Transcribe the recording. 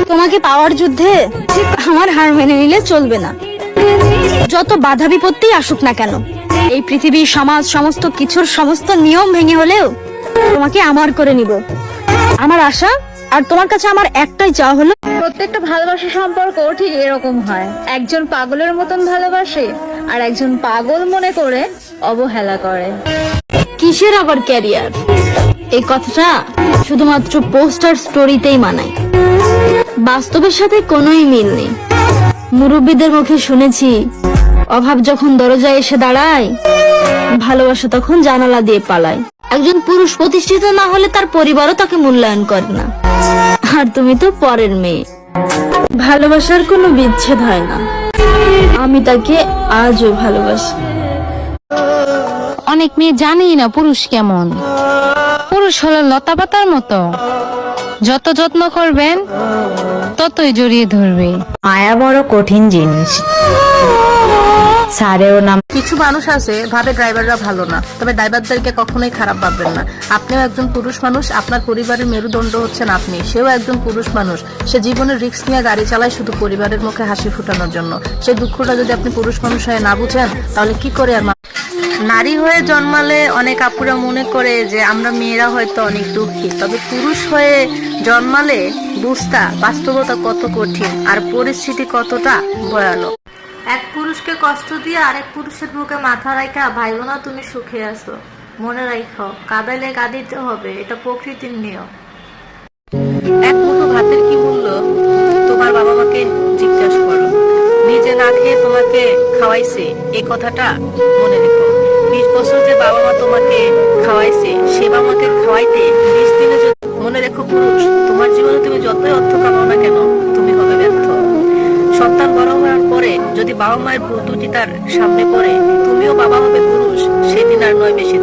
তোমাকে পাওয়ার যুদ্ধে আমার হার মেনে নিলে চলবে না। যত বাধা বিপত্তি আসুক না কেন, এই পৃথিবী, সমাজ, সমস্ত কিছুর সমস্ত নিয়ম ভেঙে হলেও তোমাকে আমার করে নিব। আমার আশা আর তোমার কাছে আমার একটাই চাওয়া হলো, প্রত্যেকটা ভালোবাসার সম্পর্ক ঠিক এরকম হয়, একজন পাগলের মতন ভালোবাসে আর একজন পাগল মনে করে অবহেলা করে। কিসের আবার ক্যারিয়ার? এই কথাটা শুধুমাত্র পোস্টার স্টোরিতেই মানায়, বাস্তবের সাথে কোনোই মিল নেই। মুরব্বীদের মুখে শুনেছি, অভাব যখন দরজায় এসে দাঁড়ায়, ভালোবাসা তখন জানালা দিয়ে পালায়। একজন পুরুষ প্রতিষ্ঠিত না হলে তার পরিবারও তাকে মূল্যায়ন করে না। আর তুমি তো পরের মেয়ে। ভালোবাসার কোনো বিচ্ছেদ হয় না। আমি তাকে আজও ভালোবাসি। অনেক মেয়ে জানেই না পুরুষ কেমন। পুরুষ হলো লতা পাতার মতো, যত যত্ন করবেন ততই জড়িয়ে ধরবে। মায়া বড় কঠিন জিনিস, ছাড়েও না। কিছু মানুষ আছে ভাবে ড্রাইভাররা ভালো না, তবে ড্রাইভারদেরকে কখনোই খারাপ ভাববেন না। আপনিও একজন পুরুষ মানুষ, আপনার পরিবারের মেরুদণ্ড হচ্ছেন আপনি। সেও একজন পুরুষ মানুষ, সে জীবনের রিস্ক নিয়ে গাড়ি চালায় শুধু পরিবারের মুখে হাসি ফুটানোর জন্য। সেই দুঃখটা যদি আপনি পুরুষ মানুষ হয়ে না বুঝেন, তাহলে কি করে আর নারী হয়ে জন্মালে অনেক আপুরা মনে করে যে আমরা মেয়েরা হয়তো অনেক দুঃখী, তবে পুরুষ হয়ে জন্মালে বুঝতা বাস্তবতা কত কঠিন আর পরিস্থিতি কতটা ভয়ানক। এক পুরুষকে কষ্ট দিয়ে আরেক পুরুষের বুকে মাথা রাখা ভাইবো না তুমি সুখে আছো। মনে রাখো, কাঁদাইলে কাঁদিতে হবে, এটা প্রকৃতির নিয়ম। এক মুঠো ভাতের কি মূল্য তোমার বাবা মাকে জিজ্ঞাসা করো। নিজে না খেয়ে তোমাকে খাওয়াইছে, এই কথাটা মনে রেখো। 20 বছর যে বাবা মা তোমাকে খাওয়াইছে, সে বাবা মাকে খাওয়াইতে 20 দিনে মনে রেখো পুরুষ, তোমার জীবনে তুমি যতই অর্থ কামাও না কেন, তুমি হবে ব্যর্থ। সন্তান বড় হওয়ার পরে যদি বাবা মায়ের ভুল ত্রুটি তার সামনে পড়ে, তুমিও বাবা হবে পুরুষ, সেদিন আর নয় বেশি।